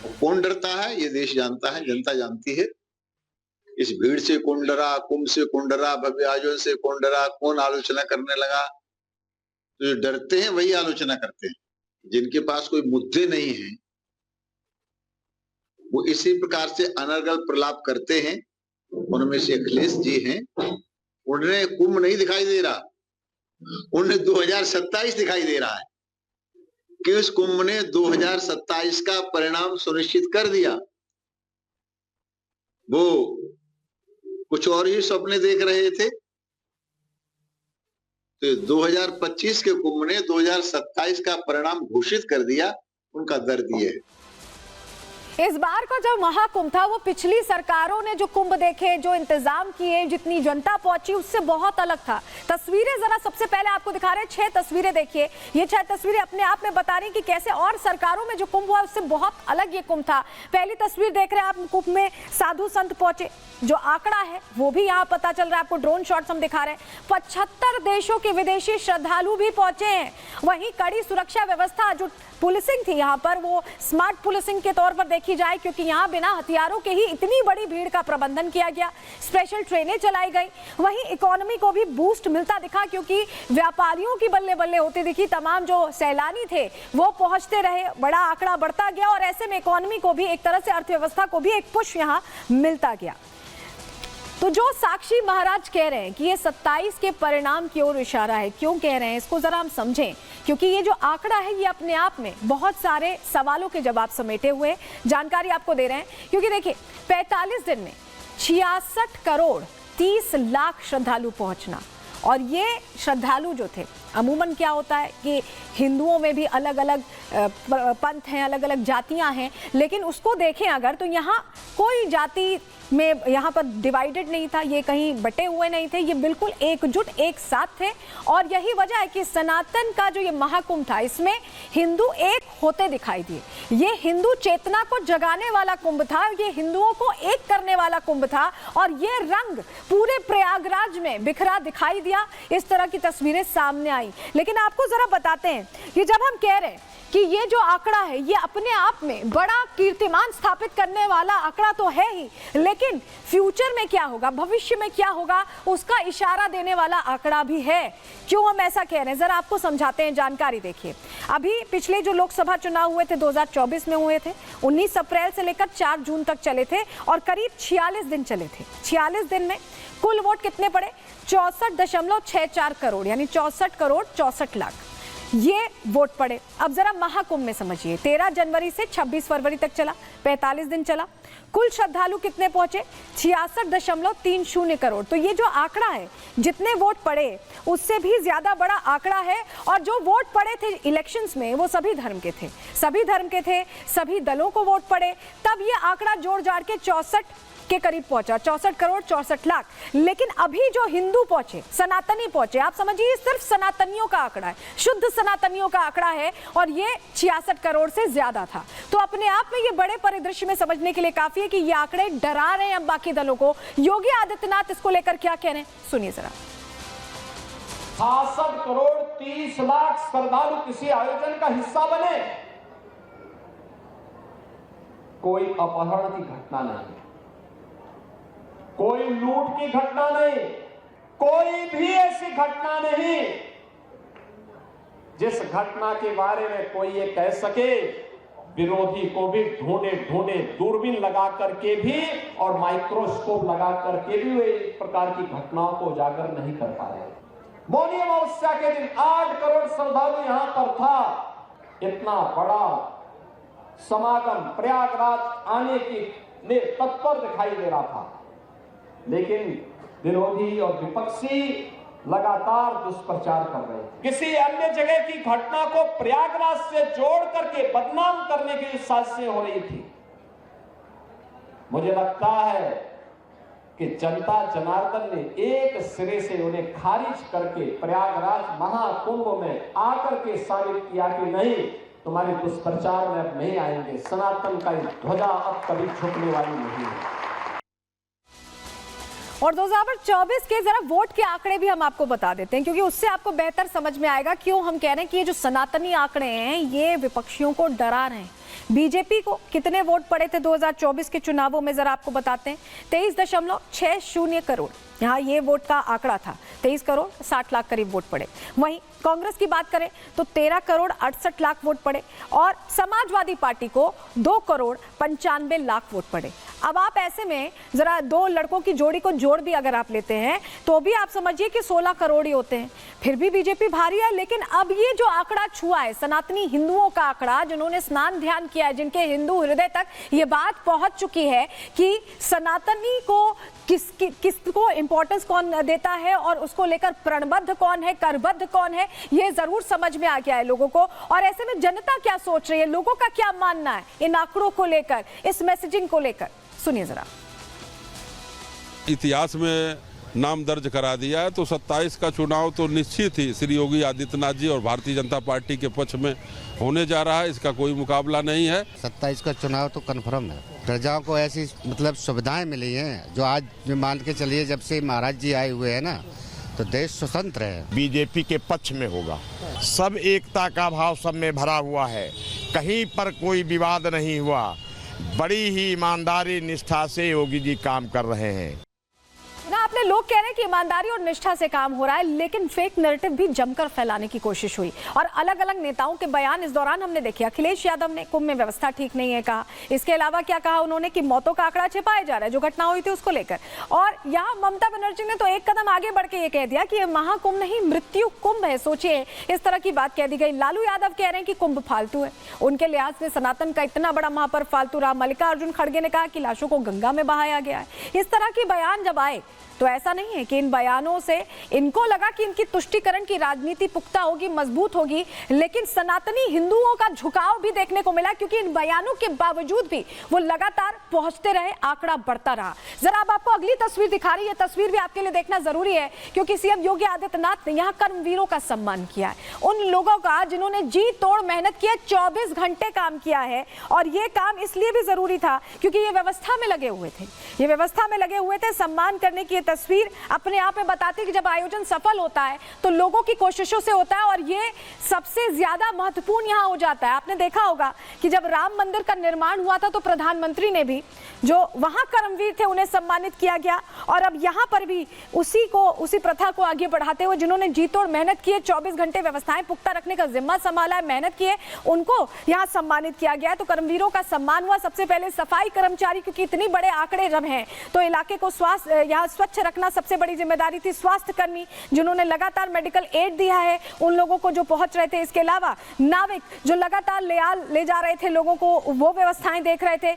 और कौन डरता है ये देश जानता है, जनता जानती है। इस भीड़ से कौन डरा, कुंभ से कौन डरा, भव्य आयोजन से कौन डरा, कौन आलोचना करने लगा। तो जो डरते हैं वही आलोचना करते हैं। जिनके पास कोई मुद्दे नहीं है वो इसी प्रकार से अनर्गल प्रलाप करते हैं। उनमें से अखिलेश जी हैं, उन्हें कुंभ नहीं दिखाई दे रहा, उन्हें 2027 दिखाई दे रहा है कि उस कुंभ ने 2027 का परिणाम सुनिश्चित कर दिया। वो कुछ और ही सपने देख रहे थे। तो 2025 के कुंभ ने 2027 का परिणाम घोषित कर दिया। उनका दर्द ये है। इस बार का जो महाकुंभ था वो पिछली सरकारों ने जो कुंभ देखे, जो इंतजाम किए, जितनी जनता पहुंची उससे बहुत अलग था। तस्वीरें जरा सबसे पहले आपको दिखा रहे हैं, 6 तस्वीरें देखिए। ये 6 तस्वीरें अपने आप में बता रही कि कैसे और सरकारों में जो कुंभ हुआ उससे बहुत अलग ये कुंभ था। पहली तस्वीर देख रहे हैं आप, कुंभ में साधु संत पहुंचे, जो आंकड़ा है वो भी यहाँ पता चल रहा है आपको। ड्रोन शॉट्स हम दिखा रहे हैं। 75 देशों के विदेशी श्रद्धालु भी पहुंचे हैं। वहीं कड़ी सुरक्षा व्यवस्था, जो पुलिसिंग थी यहाँ पर, वो स्मार्ट पुलिसिंग के तौर पर देखी जाए, क्योंकि यहाँ बिना हथियारों के ही इतनी बड़ी भीड़ का प्रबंधन किया गया। स्पेशल ट्रेनें चलाई गई। वहीं इकोनॉमी को भी बूस्ट मिलता दिखा, क्योंकि व्यापारियों की बल्ले बल्ले होती दिखी। तमाम जो सैलानी थे वो पहुंचते रहे, बड़ा आंकड़ा बढ़ता गया और ऐसे में इकोनॉमी को भी एक तरह से, अर्थव्यवस्था को भी एक पुश यहाँ मिलता गया। तो जो साक्षी महाराज कह रहे हैं कि ये 27 के परिणाम की ओर इशारा है, क्यों कह रहे हैं इसको जरा हम समझें, क्योंकि ये जो आंकड़ा है ये अपने आप में बहुत सारे सवालों के जवाब समेटे हुए जानकारी आपको दे रहे हैं। क्योंकि देखिए 45 दिन में 66 करोड़ 30 लाख श्रद्धालु पहुंचना, और ये श्रद्धालु जो थे, अमूमन क्या होता है कि हिंदुओं में भी अलग अलग पंथ हैं, अलग अलग जातियां हैं, लेकिन उसको देखें अगर तो यहाँ कोई जाति में यहाँ पर डिवाइडेड नहीं था, ये कहीं बटे हुए नहीं थे, ये बिल्कुल एकजुट एक साथ थे। और यही वजह है कि सनातन का जो ये महाकुंभ था इसमें हिंदू एक होते दिखाई दिए। ये हिंदू चेतना को जगाने वाला कुंभ था, ये हिंदुओं को एक करने वाला कुंभ था, और ये रंग पूरे प्रयागराज में बिखरा दिखाई दिया। इस तरह की तस्वीरें सामने आई। लेकिन आपको जरा बताते हैं कि जब हम कह रहे हैं कि ये जो आंकड़ा है ये अपने आप में बड़ा कीर्तिमान स्थापित करने वाला आंकड़ा तो है ही, लेकिन फ्यूचर में क्या होगा, भविष्य में क्या होगा, उसका इशारा देने वाला आंकड़ा भी है। क्यों हम ऐसा कह रहे हैं जरा आपको समझाते हैं, जानकारी देखिए। अभी पिछले जो लोकसभा चुनाव हुए थे 2024 में हुए थे, 19 अप्रैल से लेकर 4 जून तक चले थे और करीब 46 दिन चले थे। 46 दिन में कुल वोट कितने पड़े? 64.64 करोड़, यानी 64 करोड़ 64 लाख ये वोट पड़े। अब जरा महाकुंभ में समझिए, 13 जनवरी से 26 फरवरी तक चला, 45 दिन चला। कुल श्रद्धालु कितने पहुंचे? 66.30 करोड़। तो ये जो आंकड़ा है, जितने वोट पड़े उससे भी ज्यादा बड़ा आंकड़ा है। और जो वोट पड़े थे इलेक्शंस में वो सभी धर्म के थे, सभी धर्म के थे, सभी दलों को वोट पड़े, तब ये आंकड़ा जोड़ जाड़ के 64 के करीब पहुंचा, 64 करोड़ 64 लाख। लेकिन अभी जो हिंदू पहुंचे, सनातनी पहुंचे, आप समझिए सिर्फ सनातनियों का आंकड़ा है, शुद्ध सनातनियों का आंकड़ा है, और ये 66 करोड़ से ज्यादा था। तो अपने आप में ये बड़े परिदृश्य में समझने के लिए काफी है कि ये आंकड़े डरा रहे हैं अब बाकी दलों को। योगी आदित्यनाथ इसको लेकर क्या कह रहे हैं, सुनिए जरा। 66 करोड़ 30 लाख श्रद्धालु किसी आयोजन का हिस्सा बने, कोई अपहरण की घटना नहीं, कोई लूट की घटना नहीं, कोई भी ऐसी घटना नहीं जिस घटना के बारे में कोई ये कह सके। विरोधी को भी ढूंढे ढूंढे दूरबीन लगा करके भी और माइक्रोस्कोप लगा करके भी वे इस प्रकार की घटनाओं को उजागर नहीं कर पा रहे। मौनी अमावस्या के दिन 8 करोड़ श्रद्धालु यहां पर था। इतना बड़ा समागम प्रयागराज आने की तत्पर दिखाई दे रहा था, लेकिन विरोधी और विपक्षी लगातार दुष्प्रचार कर रहे थे। किसी अन्य जगह की घटना को प्रयागराज से जोड़ करके बदनाम करने की साजिशें हो रही थी। मुझे लगता है कि जनता जनार्दन ने एक सिरे से उन्हें खारिज करके प्रयागराज महाकुंभ में आकर के साबित किया कि नहीं, तुम्हारे दुष्प्रचार में अब नहीं आएंगे, सनातन का ध्वजा अब कभी झुकने वाली नहीं है। और 2024 के जरा वोट के आंकड़े भी हम आपको बता देते हैं, क्योंकि उससे आपको बेहतर समझ में आएगा क्यों हम कह रहे हैं कि ये जो सनातनी आंकड़े हैं ये विपक्षियों को डरा रहे हैं। बीजेपी को कितने वोट पड़े थे 2024 के चुनावों में, जरा आपको बताते हैं। 23.60 करोड़ यहाँ ये वोट का आंकड़ा था। 23 करोड़ 60 लाख करीब वोट पड़े। वहीं कांग्रेस की बात करें तो 13 करोड़ 68 लाख वोट पड़े और समाजवादी पार्टी को 2 करोड़ 95 लाख वोट पड़े। अब आप ऐसे में जरा दो लड़कों की जोड़ी को जोड़ भी अगर आप लेते हैं तो भी आप समझिए कि 16 करोड़ ही होते हैं। फिर भी बीजेपी भारी है। लेकिन अब ये जो आंकड़ा छुआ है सनातनी हिंदुओं का आंकड़ा, जिन्होंने स्नान ध्यान किया है, जिनके हिंदू हृदय तक ये बात पहुंच चुकी है कि सनातनी को किसको इंपॉर्टेंस कौन देता है और उसको लेकर प्रणबद्ध कौन है, करबद्ध कौन है, ये जरूर समझ में आ गया है लोगों को। और ऐसे में जनता क्या सोच रही है, लोगों का क्या मानना है इन आंकड़ों को लेकर, इस मैसेजिंग को लेकर, सुनिए जरा। इतिहास में नाम दर्ज करा दिया है तो 27 का चुनाव तो निश्चित ही श्री योगी आदित्यनाथ जी और भारतीय जनता पार्टी के पक्ष में होने जा रहा है, इसका कोई मुकाबला नहीं है। 27 का चुनाव तो कन्फर्म है। प्रजाओं को ऐसी मतलब सुविधाएं मिली हैं जो आज मान के चलिए जब से महाराज जी आए हुए हैं ना तो देश स्वतंत्र है। बीजेपी के पक्ष में होगा। सब एकता का भाव सब में भरा हुआ है, कहीं पर कोई विवाद नहीं हुआ। बड़ी ही ईमानदारी निष्ठा से योगी जी काम कर रहे हैं ना। आपने लोग कह रहे हैं कि ईमानदारी और निष्ठा से काम हो रहा है, लेकिन फेक नैरेटिव भी जमकर फैलाने की कोशिश हुई और अलग अलग नेताओं के बयान इस दौरान हमने देखे। अखिलेश यादव ने कुंभ में व्यवस्था ठीक नहीं है कहा। इसके अलावा क्या कहा उन्होंने कि मौतों का आंकड़ा छिपाया जा रहा है जो घटना हुई थी उसको लेकर। और यहाँ ममता बनर्जी ने तो एक कदम आगे बढ़ के ये कह दिया कि ये महाकुंभ नहीं मृत्यु कुंभ है। सोचिए, इस तरह की बात कह दी गई। लालू यादव कह रहे हैं कि कुंभ फालतू है, उनके लिहाज से सनातन का इतना बड़ा महापर्व फालतू रहा। मल्लिकार्जुन खड़गे ने कहा कि लाशों को गंगा में बहाया गया है। इस तरह के बयान जब आए तो ऐसा नहीं है कि इन बयानों से इनको लगा कि इनकी तुष्टीकरण की राजनीति पुख्ता होगी, मजबूत होगी, लेकिन सनातनी हिंदुओं का झुकाव भी देखने को मिला क्योंकि इन बयानों के बावजूद भी वो लगातार पहुंचते रहे, आंकड़ा बढ़ता रहा। जरा अब आपको अगली तस्वीर दिखा रही है, तस्वीर भी आपके लिए देखना जरूरी है क्योंकि सीएम योगी आदित्यनाथ ने यहाँ कर्मवीरों का सम्मान किया है, उन लोगों का जिन्होंने जी तोड़ मेहनत की है, 24 घंटे काम किया है। और ये काम इसलिए भी जरूरी था क्योंकि ये व्यवस्था में लगे हुए थे, ये व्यवस्था में लगे हुए थे। सम्मान करने की तस्वीर अपने आप में बताती है कि जब आयोजन सफल होता है तो लोगों की कोशिशों से होता है और ये सबसे ज्यादा महत्वपूर्ण यहाँ हो जाता है। आपने देखा होगा कि जब राम मंदिर का निर्माण हुआ था तो प्रधानमंत्री ने भी जो वहां कर्मवीर थे उन्हें सम्मानित किया गया और अब यहाँ पर भी उसी प्रथा को आगे बढ़ाते हुए जिन्होंने जी तोड़ मेहनत की है, 24 घंटे व्यवस्थाएं पुख्ता रखने का जिम्मा संभाला है, मेहनत की है, उनको यहाँ सम्मानित किया गया है। तो कर्मवीरों का सम्मान हुआ। सबसे पहले सफाई कर्मचारी, क्योंकि इतनी बड़े आंकड़े जब हैं तो इलाके को यहाँ स्वच्छ रखना सबसे बड़ी जिम्मेदारी थी। स्वास्थ्य कर्मी जिन्होंने लगातार मेडिकल एड दिया है उन लोगों को जो पहुंच रहे थे। इसके अलावा नाविक जो लगातार ले जा रहे थे लोगों को, वो व्यवस्थाएं देख रहे थे।